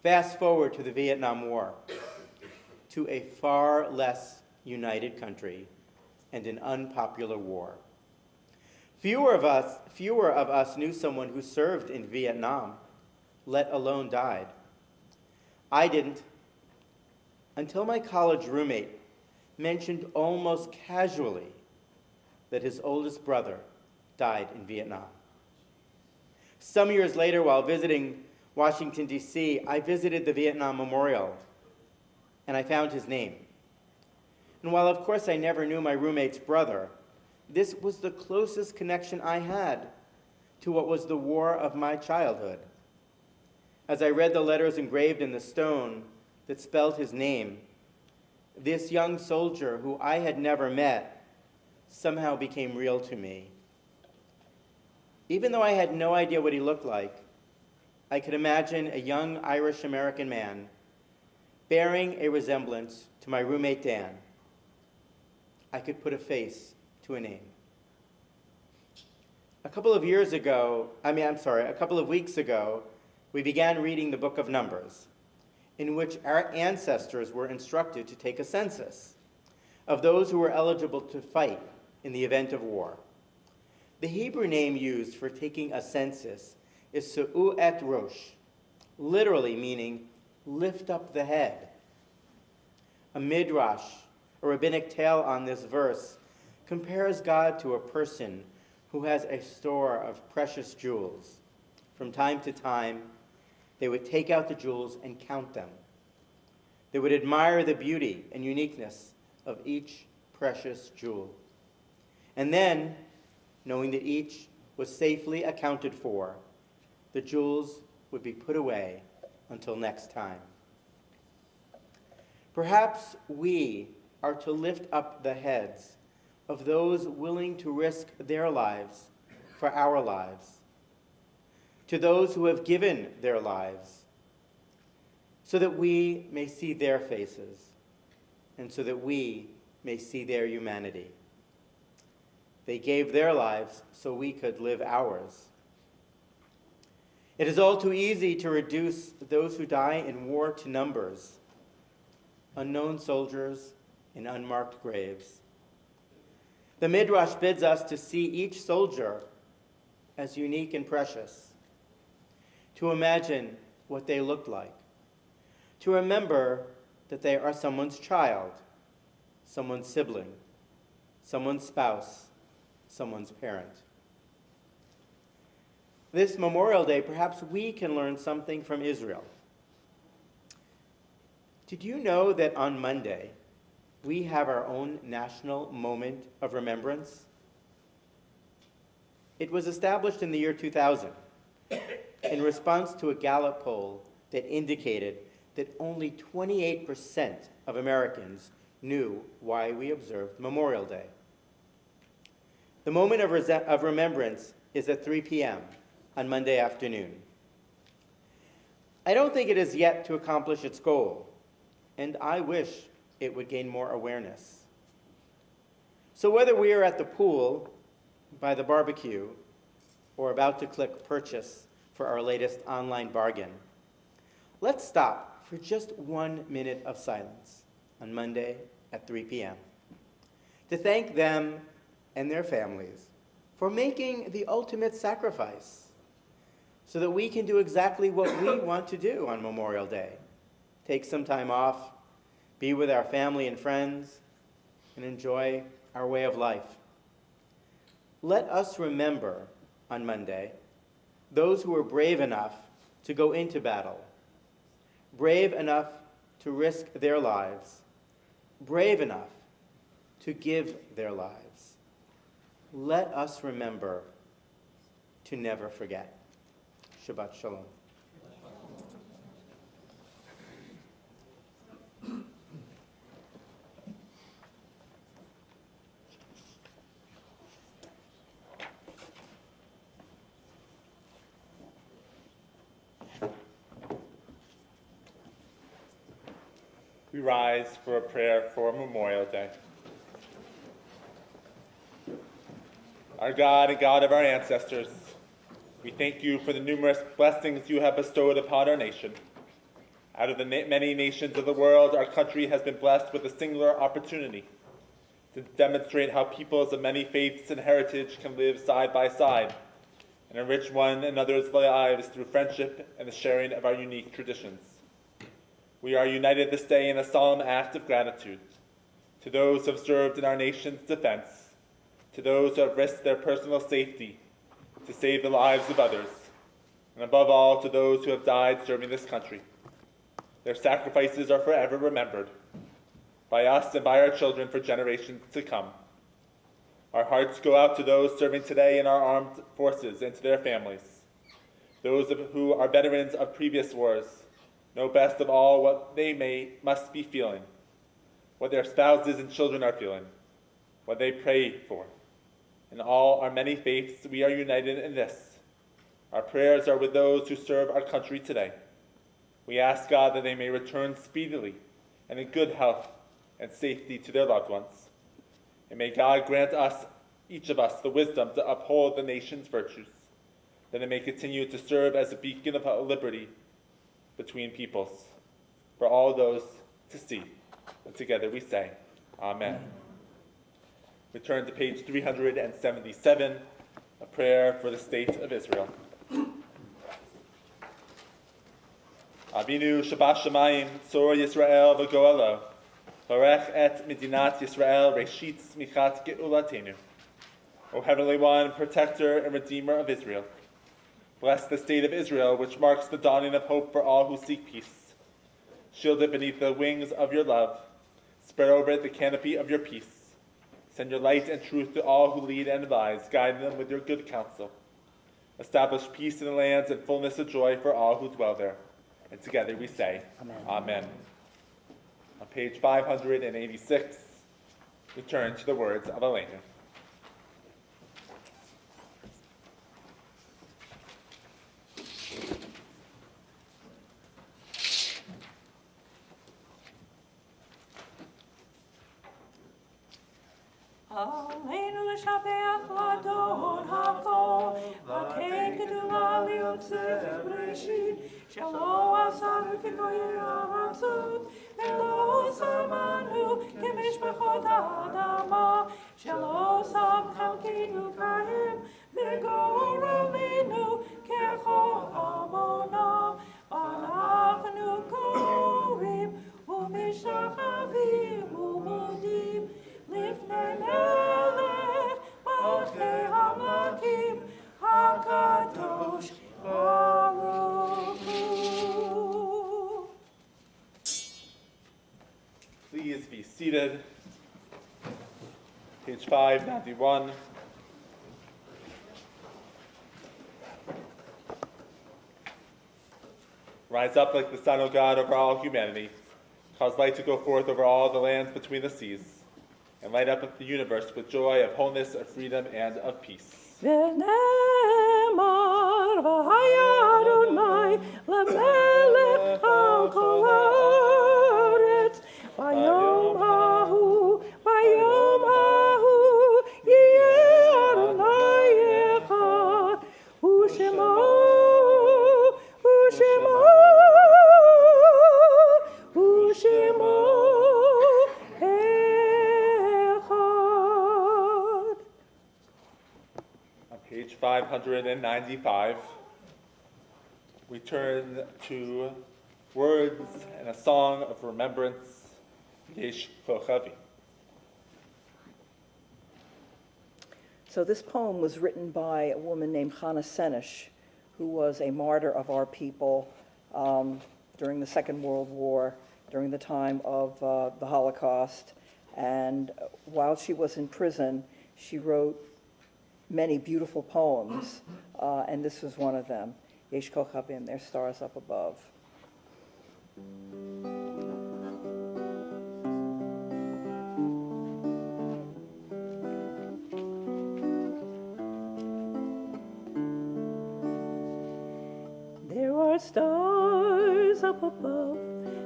Fast forward to the Vietnam War, to a far less united country and an unpopular war. Fewer of us knew someone who served in Vietnam, let alone died. I didn't, until my college roommate mentioned almost casually that his oldest brother died in Vietnam. Some years later, while visiting Washington, D.C., I visited the Vietnam Memorial, and I found his name. And while, of course, I never knew my roommate's brother, this was the closest connection I had to what was the war of my childhood. As I read the letters engraved in the stone that spelled his name, this young soldier who I had never met somehow became real to me. Even though I had no idea what he looked like, I could imagine a young Irish-American man bearing a resemblance to my roommate Dan. I could put a face to a name. A couple of weeks ago, we began reading the book of Numbers, in which our ancestors were instructed to take a census of those who were eligible to fight in the event of war. The Hebrew name used for taking a census is Su'u et Rosh, literally meaning lift up the head. A midrash, a rabbinic tale on this verse, compares God to a person who has a store of precious jewels. From time to time, they would take out the jewels and count them. They would admire the beauty and uniqueness of each precious jewel. And then, knowing that each was safely accounted for, the jewels would be put away until next time. Perhaps we are to lift up the heads of those willing to risk their lives for our lives, to those who have given their lives, so that we may see their faces, and so that we may see their humanity. They gave their lives so we could live ours. It is all too easy to reduce those who die in war to numbers, unknown soldiers in unmarked graves. The Midrash bids us to see each soldier as unique and precious, to imagine what they looked like, to remember that they are someone's child, someone's sibling, someone's spouse, someone's parent. This Memorial Day, perhaps we can learn something from Israel. Did you know that on Monday, we have our own national moment of remembrance? It was established in the year 2000 in response to a Gallup poll that indicated that only 28% of Americans knew why we observed Memorial Day. The moment of remembrance is at 3 p.m. on Monday afternoon. I don't think it has yet to accomplish its goal, and I wish it would gain more awareness. So whether we are at the pool, by the barbecue, or about to click purchase for our latest online bargain, let's stop for just 1 minute of silence on Monday at 3 p.m. to thank them and their families for making the ultimate sacrifice so that we can do exactly what we want to do on Memorial Day. Take some time off, be with our family and friends, and enjoy our way of life. Let us remember on Monday those who were brave enough to go into battle, brave enough to risk their lives, brave enough to give their lives. Let us remember to never forget. Shabbat Shalom. We rise for a prayer for Memorial Day. Our God and God of our ancestors, we thank you for the numerous blessings you have bestowed upon our nation. Out of the many nations of the world, our country has been blessed with a singular opportunity to demonstrate how peoples of many faiths and heritage can live side by side and enrich one another's lives through friendship and the sharing of our unique traditions. We are united this day in a solemn act of gratitude to those who have served in our nation's defense, to those who have risked their personal safety to save the lives of others, and above all, to those who have died serving this country. Their sacrifices are forever remembered by us and by our children for generations to come. Our hearts go out to those serving today in our armed forces and to their families, those who are veterans of previous wars, know best of all what they must be feeling, what their spouses and children are feeling, what they pray for. In all our many faiths, we are united in this. Our prayers are with those who serve our country today. We ask God that they may return speedily and in good health and safety to their loved ones. And may God grant us, each of us, the wisdom to uphold the nation's virtues, that it may continue to serve as a beacon of liberty between peoples, for all those to see. And together we say, Amen. We turn to page 377, a prayer for the state of Israel. Avinu Shabbat Shamayim, Tzor Yisrael v'Goelo, Barech et Medinat Yisrael, Reshit Smichat Geulatenu. O Heavenly One, Protector and Redeemer of Israel, bless the state of Israel, which marks the dawning of hope for all who seek peace. Shield it beneath the wings of your love. Spread over it the canopy of your peace. Send your light and truth to all who lead and advise, guiding them with your good counsel. Establish peace in the lands and fullness of joy for all who dwell there. And together we say, Amen. Amen. On page 586, we turn to the words of Elenu. Aleinu l'shabeach l'adon hakol, v'aten gedula li'otzeh breshit, shelo asaru k'goyei ha'arzot, v'lo samanu k'mishpachot ha'adama, shelo sam chalkeinu kahem, v'goralenu k'chol hamonam, v'anachnu korim, u'mishachavim u'modim, לפני מלך מלכי המלכים הקדוש ברוך הוא. Please be seated. Page 591. Rise up like the sun, O God, over all humanity. Cause light to go forth over all the lands between the seas, and light up the universe with joy of wholeness, of freedom, and of peace. ונאמר והיה אדוני למלך על כל הארץ ביום ההוא יהיה אדוני אחד ושמו Page 595, we turn to words and a song of remembrance, Yesh Kochavi. So this poem was written by a woman named Hannah Senesh, who was a martyr of our people during the Second World War, during the time of the Holocaust. And while she was in prison, she wrote many beautiful poems, and this was one of them. Yesh Kochavim, there's stars up above. There are stars up above,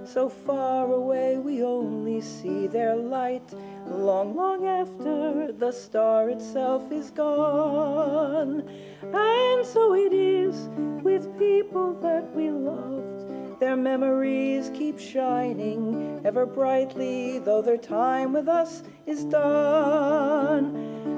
so far away we only see their light. Long, long after the star itself is gone. And so it is with people that we loved. Their memories keep shining ever brightly, though their time with us is done.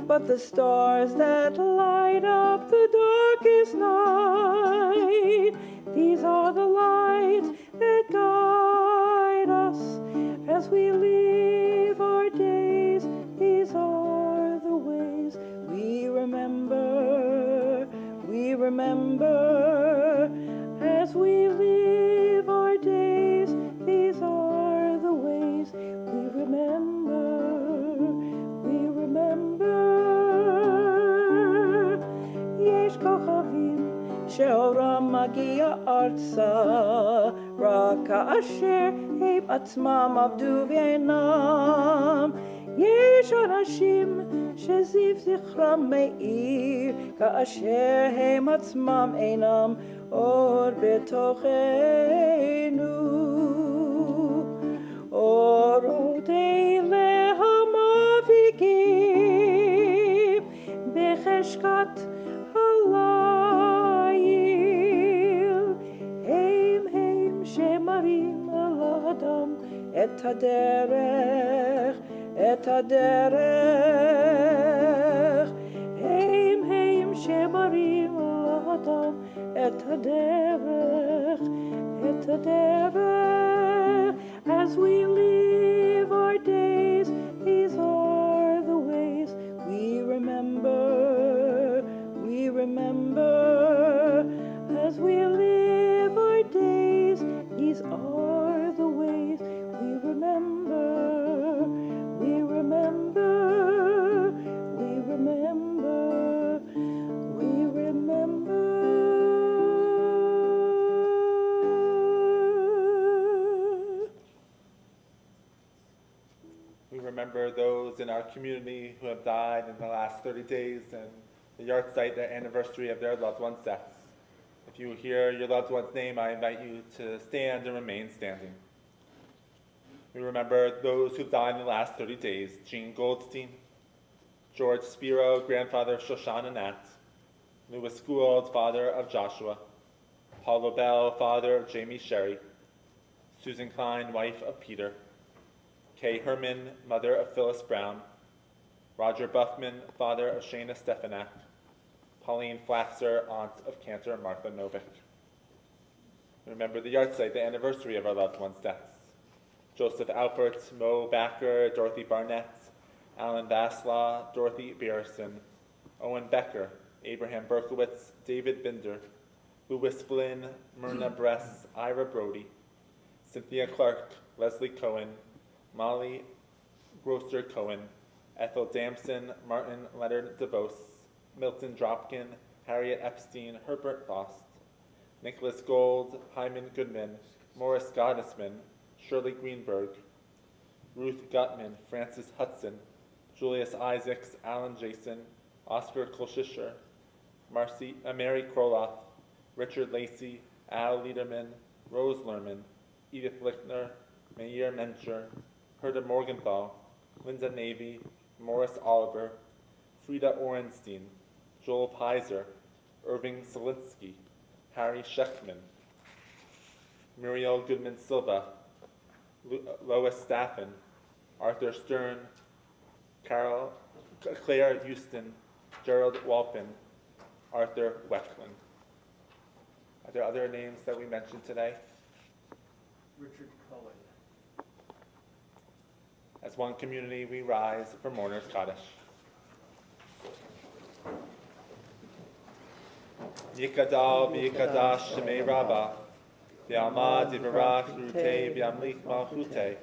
But the stars that light up the darkest night, these are the lights that guide us as we live our days. These are the ways we remember as we live our days. These are the ways we remember. Yesh kochavim she'oram magia arza, רק כאשר הם עצמם עבדו ואינם. יש אנשים שזיו זכרם מאיר, כאשר הם עצמם אינם אור בתוכנו. אורות אלה המאביקים בחשכת הליל, הם שמראים אל האדם את הדרך, הם שמראים לאדם את הדרך. As we live our days, these are the ways we remember. As we live our days, these are the ways we remember. remember those in our community who have died in the last 30 days and the yard site, their anniversary of their loved one's deaths. If you hear your loved one's name, I invite you to stand and remain standing. We remember those who've died in the last 30 days: Jean Goldstein, George Spiro, grandfather of Shoshana Nat, Louis Gould, father of Joshua, Paul Lobel, father of Jamie Sherry, Susan Klein, wife of Peter, Kay Herman, mother of Phyllis Brown, Roger Buffman, father of Shayna Stefanak, Pauline Flatzer, aunt of Cantor Martha Novick. Remember the yard site, the anniversary of our loved ones' deaths: Joseph Alpert, Mo Backer, Dorothy Barnett, Alan Vaslaw, Dorothy Beerson, Owen Becker, Abraham Berkowitz, David Binder, Louis Flynn, Myrna Bress, Ira Brody, Cynthia Clark, Leslie Cohen, Molly Grosser Cohen, Ethel Damson, Martin Leonard DeVos, Milton Dropkin, Harriet Epstein, Herbert Faust, Nicholas Gold, Hyman Goodman, Morris Gottesman, Shirley Greenberg, Ruth Gutman, Francis Hudson, Julius Isaacs, Alan Jason, Oscar Kolshischer, Mary Kroloff, Richard Lacey, Al Liederman, Rose Lerman, Edith Lichtner, Meir Mencher, Herta Morgenthau, Linda Navy, Morris Oliver, Frida Orenstein, Joel Pizer, Irving Solinsky, Harry Sheckman, Muriel Goodman Silva, Lois Staffen, Arthur Stern, Claire Houston, Gerald Walpin, Arthur Wecklin. Are there other names that we mentioned today? Richard Cohen. As one community, we rise for Mourner's Kaddish. Yikadal v'yikadash shemei Rabbah, v'yalmad yivarach rutei v'yamlich malchutei,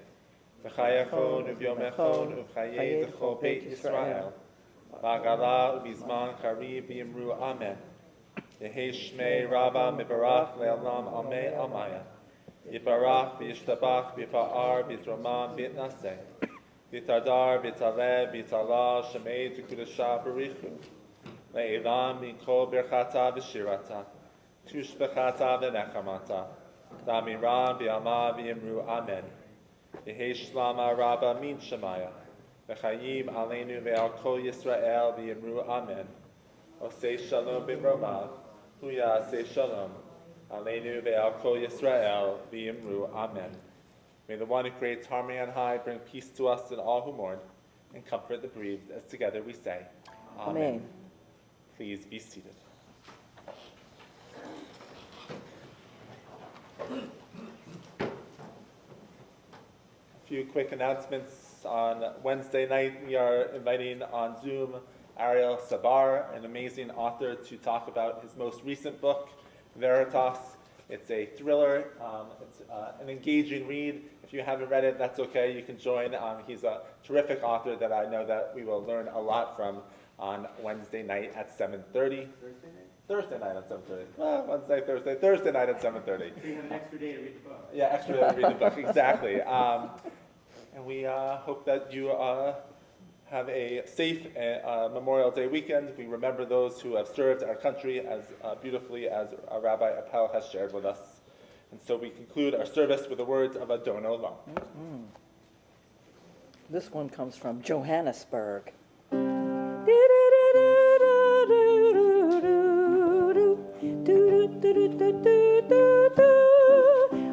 v'chayachon u'vyomechon u'chayei d'chol Beit Yisrael, v'agala u'bizman karib v'yimru amen, Yehei shmei Rabbah mibarach le'olam amei amaya, yibarach v'yishtabach v'yifa'ar v'yitromam v'yitnaseh, v'yitardar v'yitaleh v'yitalal shemei d'kudasha barichu, Le'elam min kol birchata v'shirata, tush b'chata v'nechamata, damiram v'yama v'yimru amen. Yehei shlama rabba min shemaya, v'chayim aleinu ve'al kol Yisrael v'yimru amen. Osei shalom b'romav, huya asei shalom, aleinu ve'al kol Yisrael v'yimru amen. May the one who creates harmony on high bring peace to us and all who mourn, and comfort the bereaved, as together we say, Amen. Please be seated. A few quick announcements. On Wednesday night, we are inviting on Zoom Ariel Sabar, an amazing author, to talk about his most recent book, Veritas. It's a thriller. It's an engaging read. If you haven't read it, that's okay. You can join. He's a terrific author that I know that we will learn a lot from on Wednesday night at 7:30. Thursday night at 7:30. Well, Wednesday, Thursday night at 7:30. So you have an extra day to read the book. Yeah, extra day to read the book, exactly. And we hope that you have a safe Memorial Day weekend. We remember those who have served our country as beautifully as Rabbi Appel has shared with us. And so we conclude our service with the words of Adon Olam. This one comes from Johannesburg.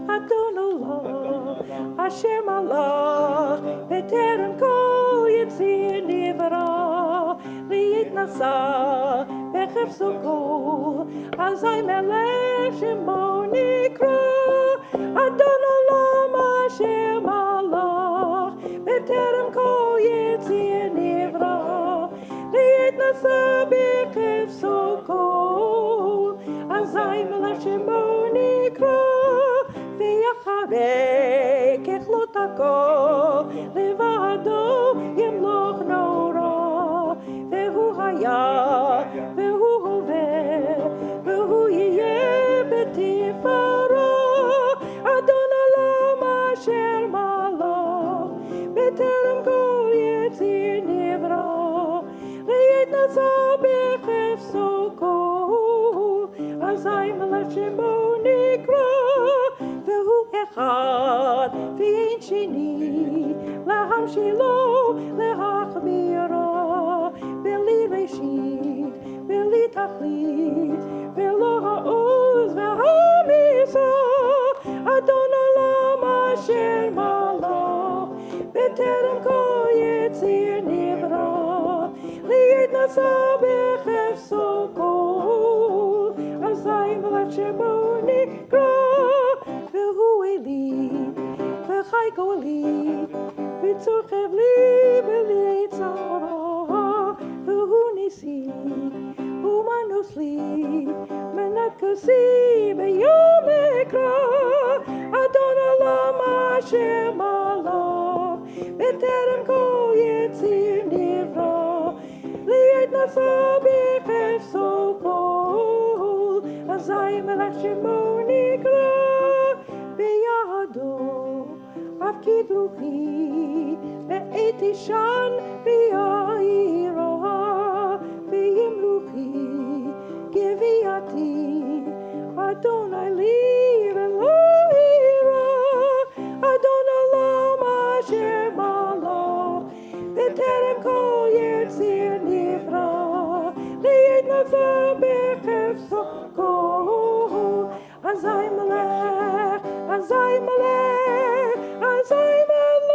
Adon Olam, Asher Malach, B'terem kol Yitzir Nivra, Li'yitnasa, B'chefso kol, Azai Melech Shemo Nikra. Adon Olam, Asher Malach, B'terem kol Yitzir Nivra, Li'yitnasa, B'chefso kol, Azai Melech Shemo Nikra. Ve'acharei kechlotako levado yemloch nora ve'hu haya ve'hu hoveh ve'hu yiyeh betifara Adon Olam asher malach b'terem kol נשא בחפצו, אזי מלך שמו נקרא, והוא אחד ואין שני, להמשילו, להחמירו, בלי ראשית, בלי תכלית, ולא העוז והמשרה, אדון עולם אשר מלך, בטרם כל יציר נברא, ליד נשא בחפצו כל, אזי מלך שמו נקרא, והוא אלי, וחי גולי, וצור חבלי בלי צרה, והוא ניסי, ומנוס לי, מנת כוסי ביום אקרא, אדון עולם אשר מלך, בטרם כל יציר נברא, ליד נשא בחפצו כל, אזי מלך שמו נקרא, בידו אף קידוחי, בעת אישן ויעירה, וימלוכי גביעתי, אדוני לי ולא אירא, אדון עולם אשר מלך, בטרם כל יציר נברא, ליד נשא בחפצו כל, אזי מלך, אזי מלך, אזי מלך,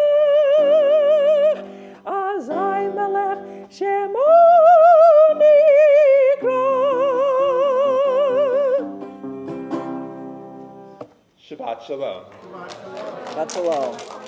אזי מלך שמו נקרא. Shabbat Shalom. Shabbat Shalom.